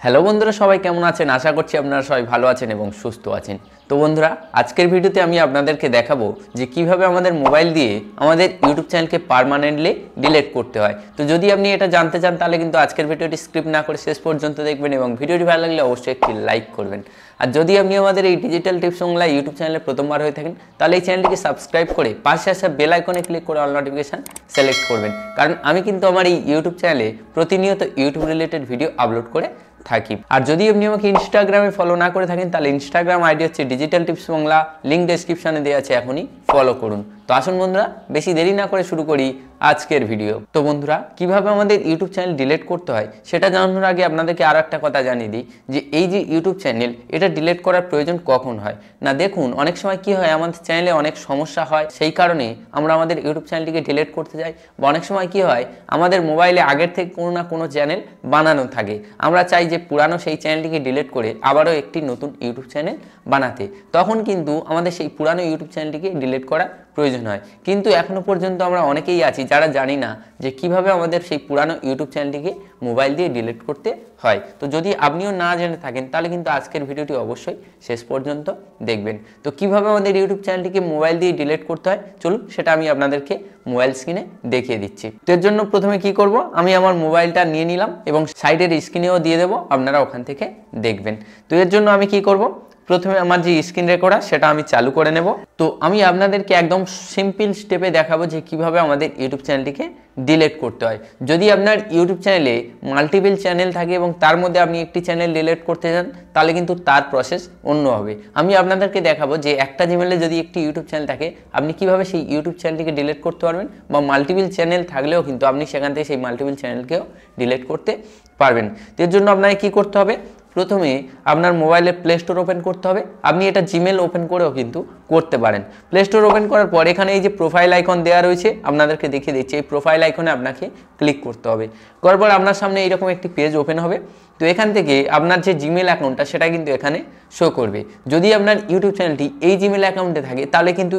Hello বন্ধুরা, সবাই কেমন আছেন? আশা করছি আপনারা সবাই ভালো আছেন এবং সুস্থ আছেন। তো বন্ধুরা, আজকের ভিডিওতে আমি আপনাদেরকে দেখাবো যে কিভাবে আমাদের মোবাইল দিয়ে আমাদের ইউটিউব চ্যানেলকে পার্মানেন্টলি ডিলিট করতে হয়। তো যদি আপনি এটা জানতে চান তাহলে কিন্তু আজকের ভিডিওটি স্কিপ না করে শেষ পর্যন্ত দেখবেন এবং ভিডিওটি ভালো লাগলে অবশ্যই একটি লাইক করবেন। আর যদি আপনি আমাদের এই ডিজিটাল টিপস বাংলা ইউটিউব চ্যানেলে প্রথমবার হয়ে থাকেন তাহলে এই চ্যানেলটিকে সাবস্ক্রাইব করে পাশে আসা বেল আইকনে ক্লিক করে অল নোটিফিকেশন সিলেক্ট করবেন, কারণ আমি কিন্তু আমার এই ইউটিউব চ্যানেলে প্রতিনিয়ত ইউটিউব রিলেটেড ভিডিও আপলোড করে থাকি। আর যদি আপনি আমাকে ইনস্টাগ্রামে ফলো না করে থাকেন তাহলে ইনস্টাগ্রাম আইডি হচ্ছে ডিজিটাল টিপস বাংলা, লিঙ্ক ডেসক্রিপশনে দেওয়া আছে, এখনই ফলো করুন। তো আসুন বন্ধুরা, বেশি দেরি না করে শুরু করি আজকের ভিডিও। তো বন্ধুরা, কিভাবে আমাদের ইউটিউব চ্যানেল ডিলিট করতে হয় সেটা জানানোর আগে আপনাদেরকে আর একটা কথা জানিয়ে দিই যে এই যে ইউটিউব চ্যানেল, এটা ডিলিট করার প্রয়োজন কখন হয় না। দেখুন, অনেক সময় কি হয়, আমাদের চ্যানেলে অনেক সমস্যা হয়, সেই কারণে আমরা আমাদের ইউটিউব চ্যানেলটিকে ডিলিট করতে যাই। বা অনেক সময় কি হয়, আমাদের মোবাইলে আগের থেকে কোনো না কোনো চ্যানেল বানানো থাকে, আমরা চাই যে পুরানো সেই চ্যানেলটিকে ডিলিট করে আবারও একটি নতুন ইউটিউব চ্যানেল বানাতে। তখন কিন্তু আমাদের সেই পুরানো ইউটিউব চ্যানেলটিকে ডিলিট করা প্রয়োজন হয়। কিন্তু এখনো পর্যন্ত আমরা অনেকেই আছি যারা জানি না যে কিভাবে আমাদের সেই পুরানো ইউটিউব চ্যানেলটিকে মোবাইল দিয়ে ডিলিট করতে হয়। তো যদি আপনিও না জেনে থাকেন তাহলে কিন্তু আজকের ভিডিওটি অবশ্যই শেষ পর্যন্ত দেখবেন। তো কিভাবে আমাদের ইউটিউব চ্যানেলটিকে মোবাইল দিয়ে ডিলিট করতে হয় চলুন সেটা আমি আপনাদেরকে মোবাইল স্ক্রিনে দেখিয়ে দিচ্ছি। তো এর জন্য প্রথমে কি করব, আমি আমার মোবাইলটা নিয়ে নিলাম এবং সাইডের স্ক্রিনেও দিয়ে দেবো, আপনারা ওখান থেকে দেখবেন। তো এর জন্য আমি কি করব, প্রথমে আমার যে স্ক্রিন রেকর্ডার সেটা আমি চালু করে নেব। তো আমি আপনাদেরকে একদম সিম্পল স্টেপে দেখাবো যে কিভাবে আমাদের ইউটিউব চ্যানেলটিকে ডিলিট করতে হয়। যদি আপনার ইউটিউব চ্যানেলে মাল্টিপল চ্যানেল থাকে এবং তার মধ্যে আপনি একটি চ্যানেল ডিলিট করতে চান তাহলে কিন্তু তার প্রসেস অন্য হবে। আমি আপনাদেরকে দেখাবো যে একটা জিমেলে যদি একটি ইউটিউব চ্যানেল থাকে আপনি কিভাবে সেই ইউটিউব চ্যানেলটিকে ডিলিট করতে পারবেন, বা মাল্টিপল চ্যানেল থাকলেও কিন্তু আপনি সেখান থেকে সেই মাল্টিপল চ্যানেলকেও ডিলিট করতে পারবেন। এর জন্য আপনাকে কি করতে হবে, প্রথমে আপনার মোবাইলে প্লে স্টোর ওপেন করতে হবে। আপনি এটা জিমেল ওপেন করেও কিন্তু করতে পারেন। প্লে স্টোর ওপেন করার পর এখানে এই যে প্রোফাইল আইকন দেওয়া রয়েছে, আপনাদেরকে দেখিয়ে দিচ্ছি, এই প্রোফাইল আইকনে আপনাকে ক্লিক করতে হবে। করার পর আপনার সামনে এইরকম একটি পেজ ওপেন হবে। তো এখান থেকে আপনার যে জিমেল অ্যাকাউন্টটা সেটা কিন্তু এখানে শো করবে। যদি আপনার ইউটিউব চ্যানেলটি এই জিমেল অ্যাকাউন্টে থাকে তাহলে কিন্তু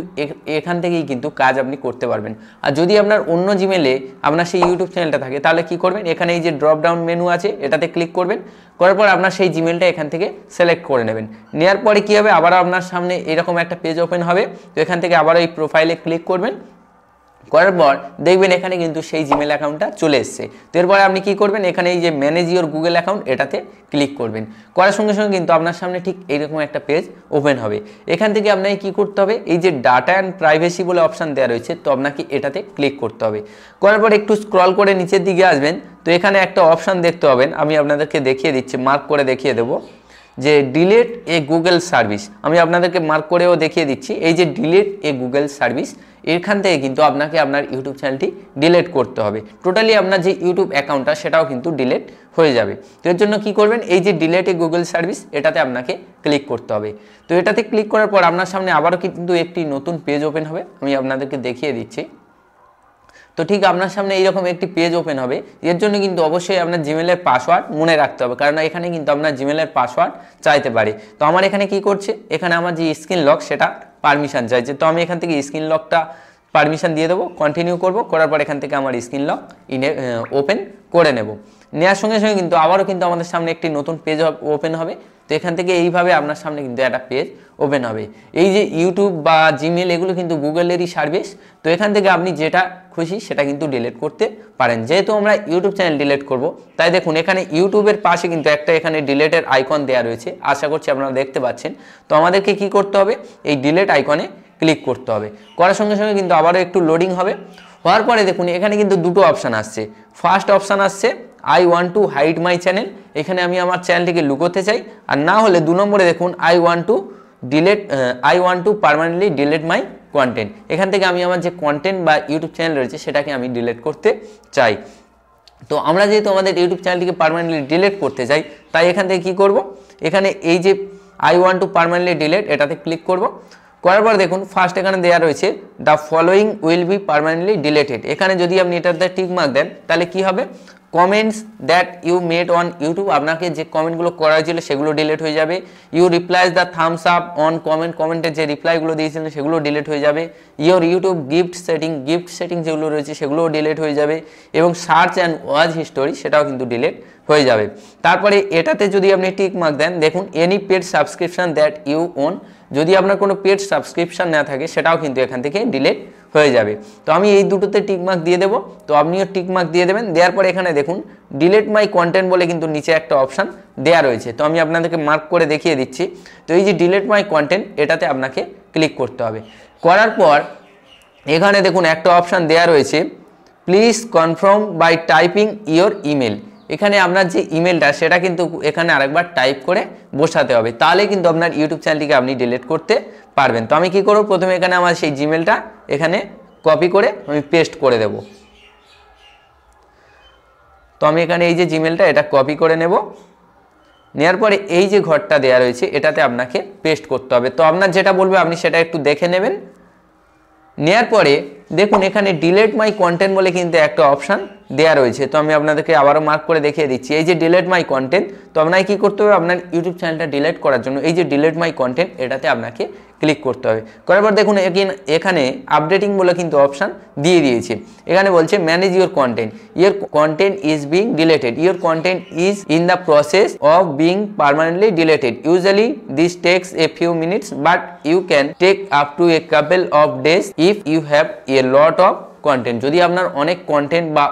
এখান থেকেই কিন্তু কাজ আপনি করতে পারবেন। আর যদি আপনার অন্য জিমেলে আপনার সেই ইউটিউব চ্যানেলটা থাকে তাহলে কি করবেন, এখানে এই যে ড্রপ ডাউন মেনু আছে এটাতে ক্লিক করবেন। করার পর আপনার সেই জিমেলটা এখান থেকে সিলেক্ট করে নেবেন। নেওয়ার পরে কী হবে, আবারও আপনার সামনে এরকম একটা পেজ ওপেন হবে। তো এখান থেকে আবারও এই প্রোফাইলে ক্লিক করবেন। করার পর দেখবেন এখানে কিন্তু সেই জিমেল অ্যাকাউন্টটা চলে এসছে। তো এরপরে আপনি কি করবেন, এখানে এই যে ম্যানেজ ইওর গুগল অ্যাকাউন্ট এটাতে ক্লিক করবেন। করার সঙ্গে সঙ্গে কিন্তু আপনার সামনে ঠিক এইরকম একটা পেজ ওপেন হবে। এখান থেকে আপনাকে কি করতে হবে, এই যে ডাটা অ্যান্ড প্রাইভেসি বলে অপশান দেওয়া রয়েছে, তো আপনাকে এটাতে ক্লিক করতে হবে। করার পর একটু স্ক্রল করে নিচের দিকে আসবেন। তো এখানে একটা অপশান দেখতে পাবেন, আমি আপনাদেরকে দেখিয়ে দিচ্ছি, মার্ক করে দেখিয়ে দেবো যে ডিলিট এ গুগল সার্ভিস। আমি আপনাদেরকে মার্ক করেও দেখিয়ে দিচ্ছি, এই যে ডিলিট এ গুগল সার্ভিস, এখান থেকে কিন্তু আপনাকে আপনার ইউটিউব চ্যানেলটি ডিলিট করতে হবে। টোটালি আপনার যে ইউটিউব অ্যাকাউন্টটা সেটাও কিন্তু ডিলিট হয়ে যাবে। তো এর জন্য কী করবেন, এই যে ডিলিট এ গুগল সার্ভিস এটাতে আপনাকে ক্লিক করতে হবে। তো এটাতে ক্লিক করার পর আপনার সামনে আবারও কিন্তু একটি নতুন পেজ ওপেন হবে, আমি আপনাদেরকে দেখিয়ে দিচ্ছি। তো ঠিক আপনার সামনে এইরকম একটি পেজ ওপেন হবে। এর জন্য কিন্তু অবশ্যই আপনার জিমেলের পাসওয়ার্ড মনে রাখতে হবে, কারণ এখানে কিন্তু আপনার জিমেলের পাসওয়ার্ড চাইতে পারে। তো আমার এখানে কি করছে, এখানে আমার যে স্ক্রিন লক সেটা পারমিশন চাইছে। তো আমি এখান থেকে স্ক্রিন লকটা পারমিশন দিয়ে দেবো, কন্টিনিউ করব। করার পর এখান থেকে আমার স্ক্রিন লক ওপেন করে নেব। নেওয়ার সঙ্গে সঙ্গে কিন্তু আবারও কিন্তু আমাদের সামনে একটি নতুন পেজ ওপেন হবে। তো এখান থেকে এইভাবে আপনার সামনে কিন্তু একটা পেজ ওপেন হবে। এই যে ইউটিউব বা জিমেল এগুলো কিন্তু গুগলেরই সার্ভিস। তো এখান থেকে আপনি যেটা খুশি সেটা কিন্তু ডিলিট করতে পারেন। যেহেতু আমরা ইউটিউব চ্যানেল ডিলিট করব, তাই দেখুন এখানে ইউটিউবের পাশে কিন্তু একটা এখানে ডিলিটের আইকন দেওয়া রয়েছে, আশা করছি আপনারা দেখতে পাচ্ছেন। তো আমাদেরকে কি করতে হবে, এই ডিলিট আইকনে ক্লিক করতে হবে। করার সঙ্গে সঙ্গে কিন্তু আবারও একটু লোডিং হবে। হওয়ার পরে দেখুন এখানে কিন্তু দুটো অপশান আসছে। ফার্স্ট অপশান আসছে I want to hide my channel, এখানে আমি আমার চ্যানেলটিকে লুকোতে চাই। আর না হলে 2 নম্বরে দেখুন I want two permanently delete my content, এখান থেকে আমি আমার যে কন্টেন্ট বা ইউটিউব চ্যানেল রয়েছে সেটাকে আমি ডিলিট করতে চাই। তো আমরা যেহেতু আমাদের ইউটিউব চ্যানেলটিকে পার্মানেন্টলি ডিলিট করতে চাই, তাই এখান থেকে কী করব, এখানে এই যে I want two permanently delete এটাতে ক্লিক করব। করার পর দেখুন ফার্স্ট এখানে দেওয়া রয়েছে the following will be permanently deleted. এখানে যদি আপনি এটাতে টিক মার্ক দেন তাহলে কি হবে, comments that you made on YouTube, আপনাকে যে কমেন্টগুলো করা হয়েছিল সেগুলো ডিলিট হয়ে যাবে। You replies the thumbs up on কমেন্টের যে রিপ্লাইগুলো দিয়েছিলেন সেগুলো ডিলিট হয়ে যাবে। ইওর ইউটিউব গিফট সেটিং যেগুলো রয়েছে সেগুলোও ডিলিট হয়ে যাবে এবং সার্চ অ্যান্ড ওয়াচ হিস্টোরি সেটাও কিন্তু ডিলিট হয়ে যাবে। তারপরে এটাতে যদি আপনি টিক মার্ক দেন, দেখুন any paid subscription that you own, যদি আপনার কোনো পেড সাবস্ক্রিপশন না থাকে সেটাও কিন্তু এখান থেকে ডিলিট হয়ে যাবে। তো আমি এই দুটোতে টিক মার্ক দিয়ে দেবো, তো আপনিও টিক মার্ক দিয়ে দেবেন। দেওয়ার পরে এখানে দেখুন ডিলিট মাই কন্টেন্ট বলে কিন্তু নিচে একটা অপশান দেওয়া রয়েছে, তো আমি আপনাদেরকে মার্ক করে দেখিয়ে দিচ্ছি। তো এই যে ডিলিট মাই কন্টেন্ট এটাতে আপনাকে ক্লিক করতে হবে। করার পর এখানে দেখুন একটা অপশান দেওয়া রয়েছে please confirm by typing your email, এখানে আপনার যে ইমেলটা সেটা কিন্তু এখানে আরেকবার টাইপ করে বসাতে হবে, তাহলে কিন্তু আপনার ইউটিউব চ্যানেলটিকে আপনি ডিলিট করতে পারবেন। তো আমি কি করব, প্রথমে এখানে আমার সেই জিমেলটা এখানে কপি করে আমি পেস্ট করে দেব। তো আমি এখানে এই যে জিমেলটা এটা কপি করে নেব, নেওয়ার পরে এই যে ঘরটা দেওয়া রয়েছে এটাতে আপনাকে পেস্ট করতে হবে। তো আপনার যেটা বলবে আপনি সেটা একটু দেখে নেবেন। নেওয়ার পরে দেখুন এখানে ডিলিট মাই কন্টেন্ট বলে কিন্তু একটা অপশান দেওয়া রয়েছে, তো আমি আপনাদেরকে আবারও মার্ক করে দেখিয়ে দিচ্ছি। এই যে ডিলিট মাই কন্টেন্ট, তো আপনাকে কী করতে হবে, আপনার ইউটিউব চ্যানেলটা ডিলিট করার জন্য এই যে ডিলিট মাই কন্টেন্ট এটাতে আপনাকে ক্লিক করতে হবে। করার পর দেখুন এখানে আপডেটিং বলে কিন্তু অপশান দিয়ে দিয়েছে। এখানে বলছে manage your content is being deleted, your content is in the process of being permanently deleted, usually this takes a few minutes but you can take up to a couple of days if you have a lot of content, যদি আপনার অনেক content বা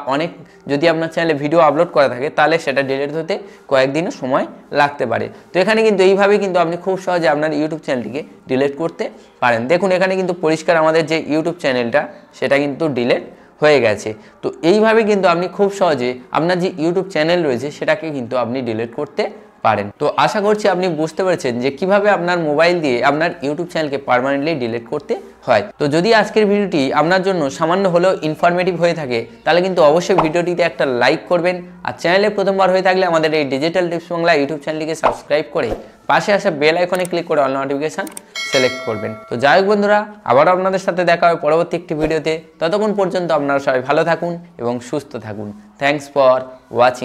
যদি আপনার চ্যানেলে video upload করা থাকে তাহলে সেটা ডিলিট হতে কয়েকদিনও সময় লাগতে পারে। তো এখানে কিন্তু এইভাবে কিন্তু আপনি খুব সহজে আপনার ইউটিউব চ্যানেলটিকে ডিলিট করতে পারেন। দেখুন এখানে কিন্তু পরিষ্কার আমাদের যে ইউটিউব চ্যানেলটা সেটা কিন্তু ডিলিট হয়ে গেছে। তো এইভাবে কিন্তু আপনি খুব সহজে আপনার যে ইউটিউব চ্যানেল রয়েছে সেটাকে কিন্তু আপনি ডিলিট করতে পারেন। তো আশা করছি আপনি বুঝতে পেরেছেন যে কিভাবে আপনার মোবাইল দিয়ে আপনার ইউটিউব চ্যানেলকে পার্মানেন্টলি ডিলিট করতে হয়। তো যদি আজকের ভিডিওটি আপনার জন্য সামান্য হলেও ইনফরমেটিভ হয়ে থাকে তাহলে কিন্তু অবশ্যই ভিডিওটিতে একটা লাইক করবেন, আর চ্যানেলে প্রথমবার হয়ে থাকলে আমাদের এই ডিজিটাল টিপস বাংলা ইউটিউব চ্যানেলটিকে সাবস্ক্রাইব করে পাশে আসা বেল আইকনে ক্লিক করে অল নোটিফিকেশন সিলেক্ট করবেন। তো যাই হোক বন্ধুরা, আবারও আপনাদের সাথে দেখা হবে পরবর্তী একটি ভিডিওতে। ততক্ষণ পর্যন্ত আপনারা সবাই ভালো থাকুন এবং সুস্থ থাকুন। Thanks for watching.